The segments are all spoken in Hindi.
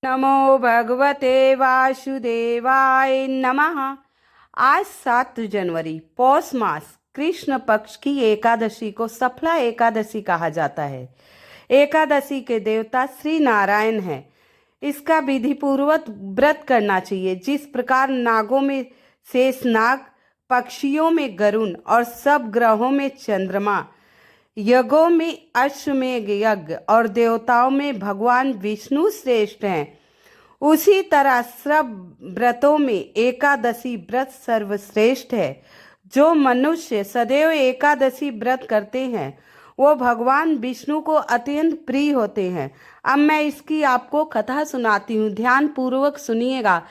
नमो भगवते वासुदेवाय नमः। आज 7 जनवरी पौष मास कृष्ण पक्ष की एकादशी को सफला एकादशी कहा जाता है। एकादशी के देवता श्री नारायण हैं। इसका विधि पूर्वक व्रत करना चाहिए। जिस प्रकार नागों में शेषनाग, पक्षियों में गरुण और सब ग्रहों में चंद्रमा, यज्ञों में अश्वमेध यज्ञ और देवताओं में भगवान विष्णु श्रेष्ठ हैं, उसी तरह सब व्रतों में एकादशी व्रत सर्वश्रेष्ठ है। जो मनुष्य सदैव एकादशी व्रत करते हैं वो भगवान विष्णु को अत्यंत प्रिय होते हैं। अब मैं इसकी आपको कथा सुनाती हूँ, ध्यान पूर्वक सुनिएगा।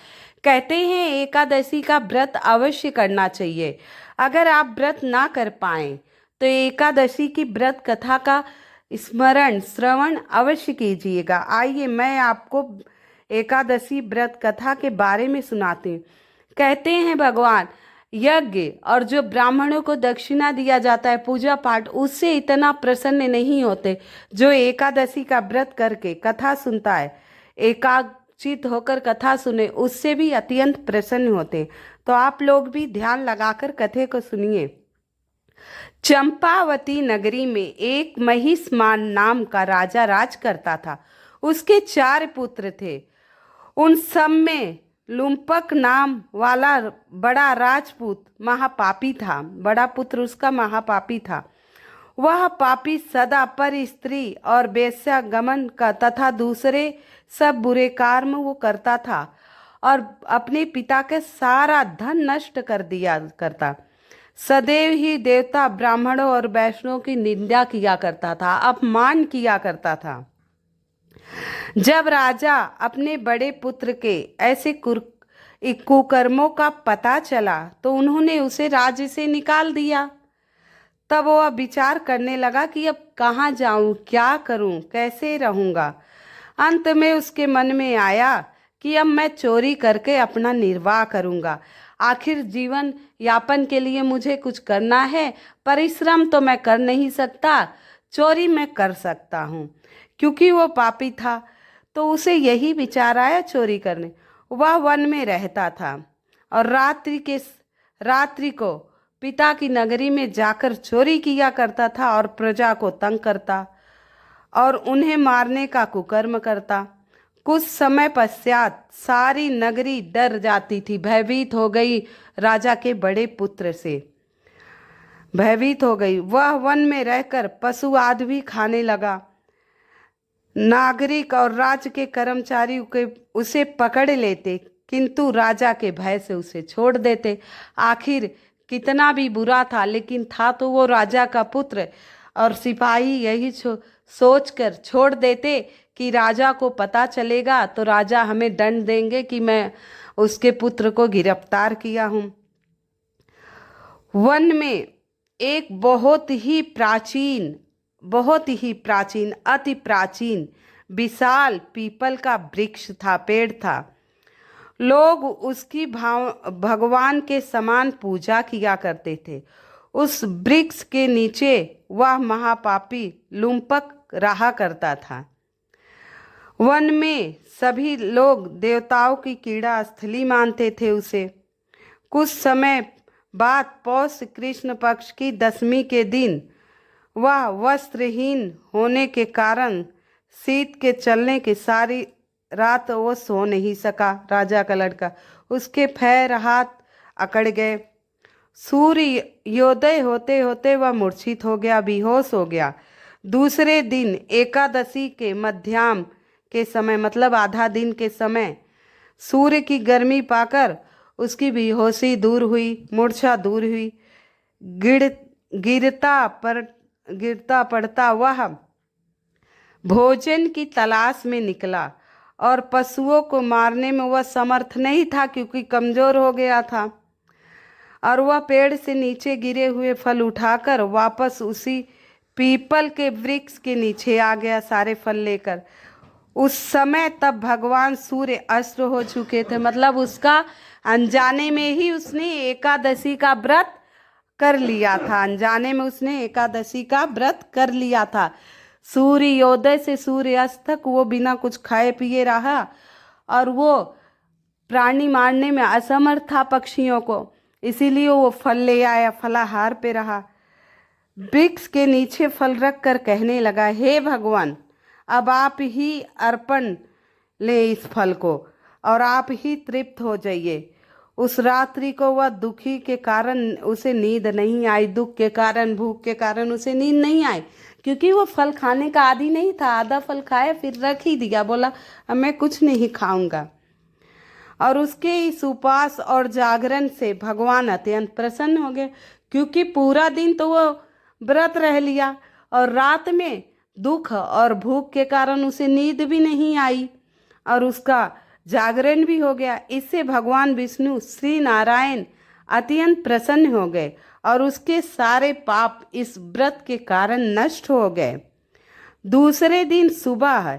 कहते हैं एकादशी का व्रत अवश्य करना चाहिए। अगर आप व्रत ना कर पाएं तो एकादशी की व्रत कथा का स्मरण श्रवण अवश्य कीजिएगा। आइए मैं आपको एकादशी व्रत कथा के बारे में सुनाती हूँ। कहते हैं भगवान यज्ञ और जो ब्राह्मणों को दक्षिणा दिया जाता है, पूजा पाठ, उससे इतना प्रसन्न नहीं होते जो एकादशी का व्रत करके कथा सुनता है। एकाग्रचित होकर कथा सुने, उससे भी अत्यंत प्रसन्न होते। तो आप लोग भी ध्यान लगाकर कथे को सुनिए। चंपावती नगरी में एक महिष्मान नाम का राजा राज करता था। उसके 4 पुत्र थे। उन सब में लुम्पक नाम वाला बड़ा राजपूत महापापी था। बड़ा पुत्र उसका महापापी था। वह पापी सदा पर स्त्री और वेश्यागमन का तथा दूसरे सब बुरे कर्म वो करता था और अपने पिता के सारा धन नष्ट कर दिया करता। सदैव ही देवता, ब्राह्मणों और वैष्णवों की निंदा किया करता था, अपमान किया करता था। जब राजा अपने बड़े पुत्र के ऐसे कुकर्मों का पता चला तो उन्होंने उसे राज्य से निकाल दिया। तब वह विचार करने लगा कि अब कहाँ जाऊं, क्या करूं, कैसे रहूंगा। अंत में उसके मन में आया कि अब मैं चोरी करके अपना निर्वाह करूंगा। आखिर जीवन यापन के लिए मुझे कुछ करना है। परिश्रम तो मैं कर नहीं सकता, चोरी मैं कर सकता हूँ। क्योंकि वो पापी था तो उसे यही विचार आया चोरी करने। वह वन में रहता था और रात्रि को पिता की नगरी में जाकर चोरी किया करता था और प्रजा को तंग करता और उन्हें मारने का कुकर्म करता। कुछ समय पश्चात सारी नगरी डर जाती थी, भयभीत हो गई। राजा के बड़े पुत्र से भयभीत हो गई। वह वन में रहकर पशु आदि भी खाने लगा। नागरिक और राज्य के कर्मचारी उसे पकड़ लेते, किंतु राजा के भय से उसे छोड़ देते। आखिर कितना भी बुरा था, लेकिन था तो वो राजा का पुत्र, और सिपाही यही सोचकर छोड़ देते कि राजा को पता चलेगा तो राजा हमें दंड देंगे कि मैं उसके पुत्र को गिरफ्तार किया हूँ। वन में एक अति प्राचीन विशाल पीपल का वृक्ष था, पेड़ था। लोग उसकी भगवान के समान पूजा किया करते थे। उस वृक्ष के नीचे वह महापापी लुम्पक रहा करता था। वन में सभी लोग देवताओं की क्रीड़ा स्थली मानते थे उसे। कुछ समय बाद पौष कृष्ण पक्ष की 10वीं के दिन वह वस्त्रहीन होने के कारण शीत के चलने की सारी रात वो सो नहीं सका। राजा का लड़का, उसके पैर हाथ अकड़ गए। सूर्योदय होते होते वह मूर्छित हो गया, बेहोश हो गया। दूसरे दिन एकादशी के मध्याह्न के समय, मतलब आधा दिन के समय, सूर्य की गर्मी पाकर उसकी बेहोशी दूर हुई, मूर्छा दूर हुई। गिरता पड़ता वह भोजन की तलाश में निकला और पशुओं को मारने में वह समर्थ नहीं था क्योंकि कमजोर हो गया था। और वह पेड़ से नीचे गिरे हुए फल उठाकर वापस उसी पीपल के वृक्ष के नीचे आ गया, सारे फल लेकर। उस समय तब भगवान सूर्य अस्त हो चुके थे, मतलब उसका अनजाने में ही उसने एकादशी का व्रत कर लिया था। अनजाने में उसने एकादशी का व्रत कर लिया था। सूर्योदय से सूर्यास्त तक वो बिना कुछ खाए पिए रहा और वो प्राणी मारने में असमर्थ था पक्षियों को, इसीलिए वो फल ले आया, फलाहार पे रहा। वृक्ष के नीचे फल रख कर कहने लगा, हे भगवान, अब आप ही अर्पण ले इस फल को और आप ही तृप्त हो जाइए। उस रात्रि को वह दुखी के कारण उसे नींद नहीं आई, दुख के कारण, भूख के कारण उसे नींद नहीं आई, क्योंकि वो फल खाने का आदी नहीं था। आधा फल खाया फिर रख ही दिया, बोला अब मैं कुछ नहीं खाऊंगा। और उसके इस उपवास और जागरण से भगवान अत्यंत प्रसन्न हो गए, क्योंकि पूरा दिन तो वो व्रत रह लिया और रात में दुख और भूख के कारण उसे नींद भी नहीं आई और उसका जागरण भी हो गया। इससे भगवान विष्णु श्री नारायण अत्यंत प्रसन्न हो गए और उसके सारे पाप इस व्रत के कारण नष्ट हो गए। दूसरे दिन सुबह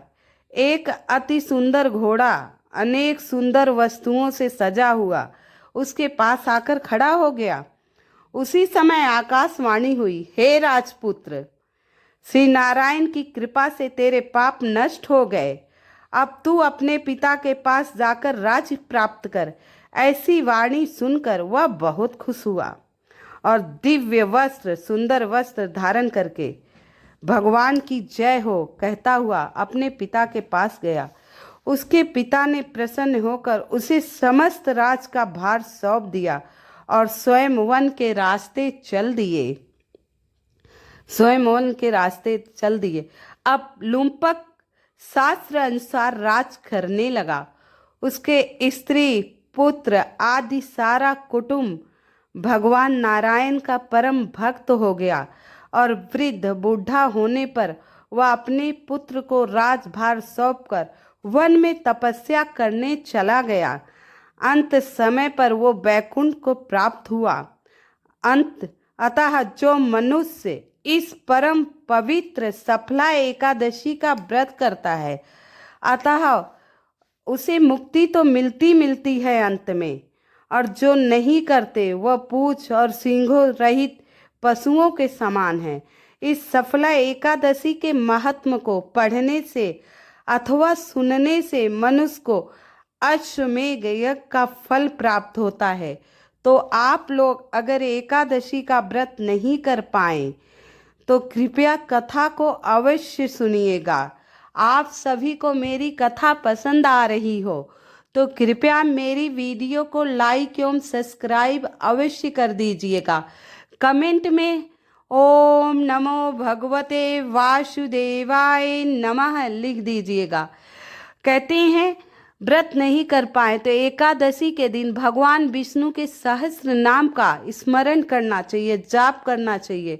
एक अति सुंदर घोड़ा अनेक सुंदर वस्तुओं से सजा हुआ उसके पास आकर खड़ा हो गया। उसी समय आकाशवाणी हुई, हे राजपुत्र, श्री नारायण की कृपा से तेरे पाप नष्ट हो गए। अब तू अपने पिता के पास जाकर राज्य प्राप्त कर। ऐसी वाणी सुनकर वह बहुत खुश हुआ और दिव्य वस्त्र, सुंदर वस्त्र धारण करके भगवान की जय हो कहता हुआ अपने पिता के पास गया। उसके पिता ने प्रसन्न होकर उसे समस्त राज का भार सौंप दिया और स्वयं वन के रास्ते चल दिए। अब लुम्पक शास्त्र अनुसार राज करने लगा। उसके स्त्री, पुत्र आदि सारा कुटुंब भगवान नारायण का परम भक्त हो गया और वृद्ध बूढ़ा होने पर वह अपने पुत्र को राजभार सौंपकर वन में तपस्या करने चला गया। अंत समय पर वो वैकुंठ को प्राप्त हुआ। अतः जो मनुष्य इस परम पवित्र सफला एकादशी का व्रत करता है, अतः उसे मुक्ति तो मिलती है अंत में, और जो नहीं करते वह पूंछ और सींगों रहित पशुओं के समान है। इस सफला एकादशी के महात्म को पढ़ने से अथवा सुनने से मनुष्य को अश्वमेध यज्ञ का फल प्राप्त होता है। तो आप लोग अगर एकादशी का व्रत नहीं कर पाए तो कृपया कथा को अवश्य सुनिएगा। आप सभी को मेरी कथा पसंद आ रही हो तो कृपया मेरी वीडियो को लाइक एवं सब्सक्राइब अवश्य कर दीजिएगा। कमेंट में ओम नमो भगवते वासुदेवाय नमः लिख दीजिएगा। कहते हैं व्रत नहीं कर पाए तो एकादशी के दिन भगवान विष्णु के सहस्त्र नाम का स्मरण करना चाहिए, जाप करना चाहिए,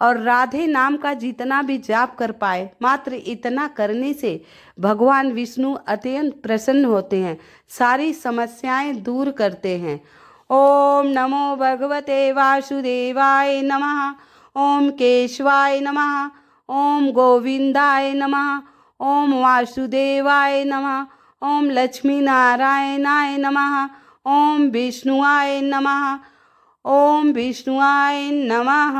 और राधे नाम का जितना भी जाप कर पाए, मात्र इतना करने से भगवान विष्णु अत्यंत प्रसन्न होते हैं, सारी समस्याएं दूर करते हैं। ओम नमो भगवते वासुदेवाय नमः। ओम केशवाय नमः। ओम गोविंदाय नमः। ओम वासुदेवाय नमः। ओम लक्ष्मी नारायणाय नमः। ओम विष्णुआय नमः। ओम विष्णुआय नमः।